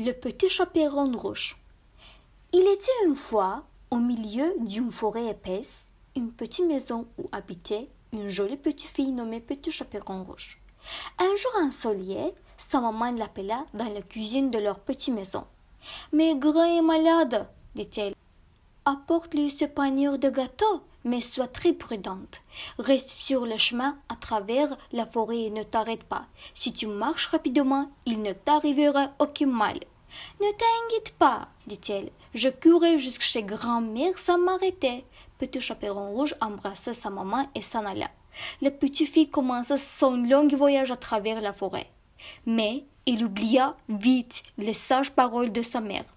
Le petit chaperon rouge. Il était une fois, au milieu d'une forêt épaisse, une petite maison où habitait une jolie petite fille nommée Petit Chaperon Rouge. Un jour ensoleillé, sa maman l'appela dans la cuisine de leur petite maison. « Mais grand est malade, dit-elle. Apporte-lui ce panier de gâteaux, mais sois très prudente. Reste sur le chemin à travers la forêt et ne t'arrête pas. Si tu marches rapidement, il ne t'arrivera aucun mal. » « Ne t'inquiète pas, dit-elle. Je courais jusque chez grand-mère sans m'arrêter. » Petit Chaperon Rouge embrassa sa maman et s'en alla. La petite fille commença son long voyage à travers la forêt. Mais il oublia vite les sages paroles de sa mère.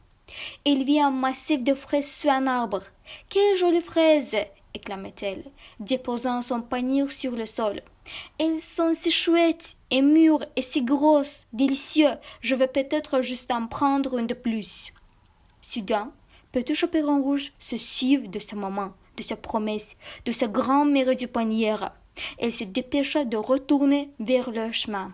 Il vit un massif de fraises sous un arbre. « Quelles jolies fraises !» exclama-t-elle, déposant son panier sur le sol. « Elles sont si chouettes et mûres et si grosses, délicieuses. Je vais peut-être juste en prendre une de plus. » Soudain, Petit Chaperon Rouge se suivit de sa maman, de sa promesse, de sa grand-mère du panier. Elle se dépêcha de retourner vers le chemin.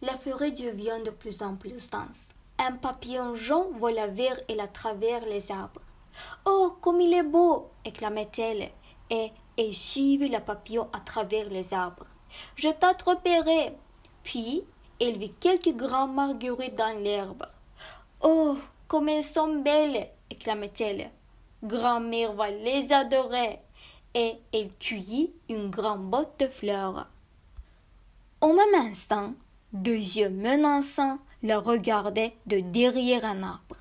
La forêt devient de plus en plus dense. Un papillon jaune vola vers elle à travers les arbres. « Oh, comme il est beau !» exclama-t-elle, et elle suivit le papillon à travers les arbres. « Je t'attraperai !» Puis, elle vit quelques grandes marguerites dans l'herbe. « Oh, comme elles sont belles !» exclama-t-elle. « Grand-mère va les adorer !» Et elle cueillit une grande botte de fleurs. Au même instant, deux yeux menaçants la regardaient de derrière un arbre.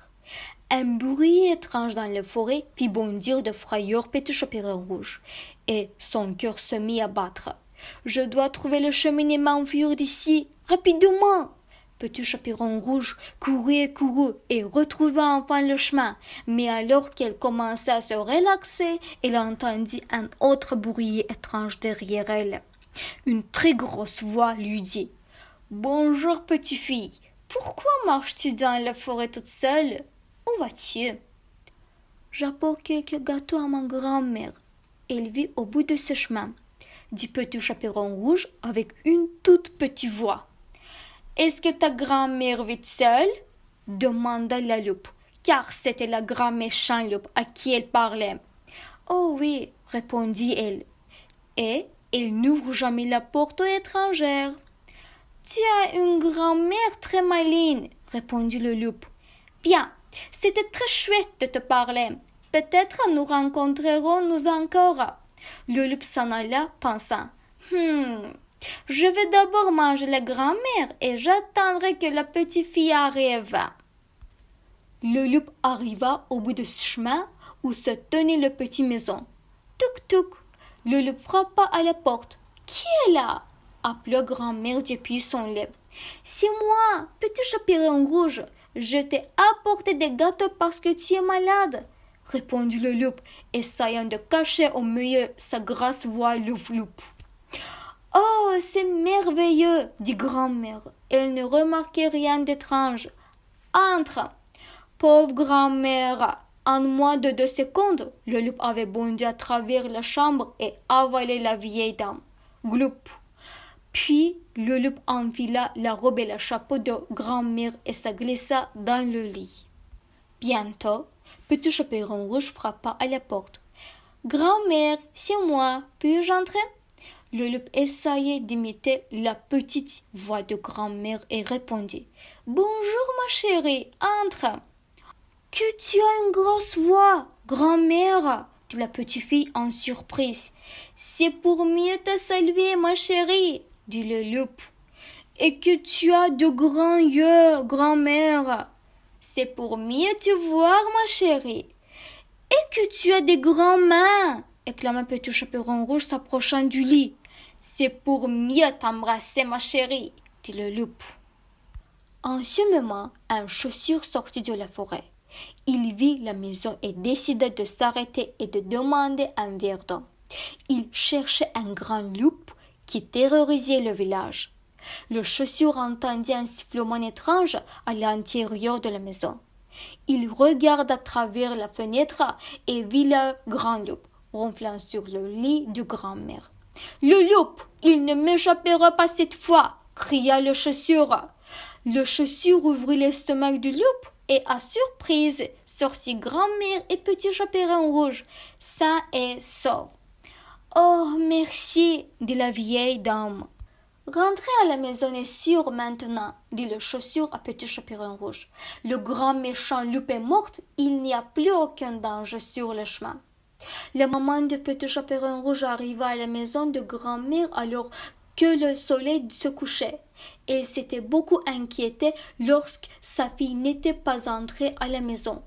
Un bruit étrange dans la forêt fit bondir de frayeur Petit Chaperon Rouge, et son cœur se mit à battre. « Je dois trouver le chemin et m'enfuir d'ici, rapidement !» Petit Chaperon Rouge courut et retrouva enfin le chemin, mais alors qu'elle commençait à se relaxer, elle entendit un autre bruit étrange derrière elle. Une très grosse voix lui dit « Bonjour, petite fille, pourquoi marches-tu dans la forêt toute seule? Où vas-tu? » « J'apporte quelques gâteaux à ma grand-mère. Elle vit au bout de ce chemin, » dit Petit Chaperon Rouge avec une toute petite voix. « Est-ce que ta grand-mère vit seule? » demanda la loupe, car c'était la grand-mère Chanloupe à qui elle parlait. « Oh oui, répondit elle, et elle n'ouvre jamais la porte aux étrangères. »« Tu as une grand-mère très maligne, répondit le loup. Bien, c'était très chouette de te parler. Peut-être nous rencontrerons-nous encore. » Le loup s'en alla, pensant « Je vais d'abord manger la grand-mère et j'attendrai que la petite fille arrive. » Le loup arriva au bout de ce chemin où se tenait la petite maison. Touc touc, le loup frappa à la porte. « Qui est là ?» appela grand-mère depuis son lait. « C'est moi, Petit Chaperon Rouge. Je t'ai apporté des gâteaux parce que tu es malade. » répondit le loup, essayant de cacher au mieux sa grasse voix loup-loup. « Oh, c'est merveilleux, dit grand-mère. Elle ne remarquait rien d'étrange. Entre. Pauvre grand-mère. En moins de 2 secondes, le loup avait bondi à travers la chambre et avalé la vieille dame. Gloup. Puis, le loup enfila la robe et le chapeau de grand-mère et se glissa dans le lit. Bientôt, Petit Chaperon Rouge frappa à la porte. « Grand-mère, c'est moi, puis-je entrer ?» Le loup essayait d'imiter la petite voix de grand-mère et répondit « Bonjour ma chérie, entre !»« Que tu as une grosse voix, grand-mère !» dit la petite fille en surprise. « C'est pour mieux te saluer ma chérie !» dit le loup. « Et que tu as de grands yeux, grand-mère !»« C'est pour mieux te voir ma chérie !»« Et que tu as des grandes mains !» exclama Petit Chaperon Rouge s'approchant du lit. « C'est pour mieux t'embrasser, ma chérie, » dit le loup. En ce moment, un chasseur sortit de la forêt. Il vit la maison et décida de s'arrêter et de demander un verre d'eau. Il cherchait un grand loup qui terrorisait le village. Le chasseur entendit un sifflement étrange à l'intérieur de la maison. Il regarda à travers la fenêtre et vit le grand loup ronflant sur le lit de grand-mère. « Le loup, il ne m'échappera pas cette fois !» cria le chasseur. Le chaussure ouvrit l'estomac du loup et, à surprise, sortit grand-mère et petit chaperon rouge, sain et sauf. « Oh, merci, dit la vieille dame. Rentrez à la maison est sûr maintenant, dit le chaussure à petit chaperon rouge. Le grand méchant loup est mort, il n'y a plus aucun danger sur le chemin. La maman de petit chaperon rouge arriva à la maison de grand-mère alors que le soleil se couchait. Elle s'était beaucoup inquiétée lorsque sa fille n'était pas entrée à la maison.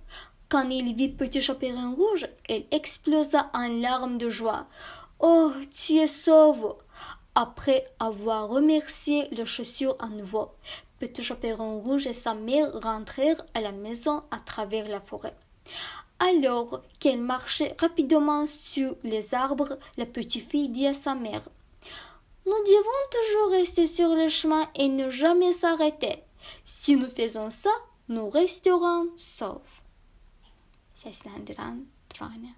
Quand elle vit petit chaperon rouge, elle explosa en larmes de joie. « Oh, tu es sauve !» Après avoir remercié le chaussure à nouveau, petit chaperon rouge et sa mère rentrèrent à la maison à travers la forêt. Alors qu'elle marchait rapidement sur les arbres, la petite fille dit à sa mère: « Nous devons toujours rester sur le chemin et ne jamais s'arrêter. Si nous faisons ça, nous resterons saufs. » Seslendiren Trane.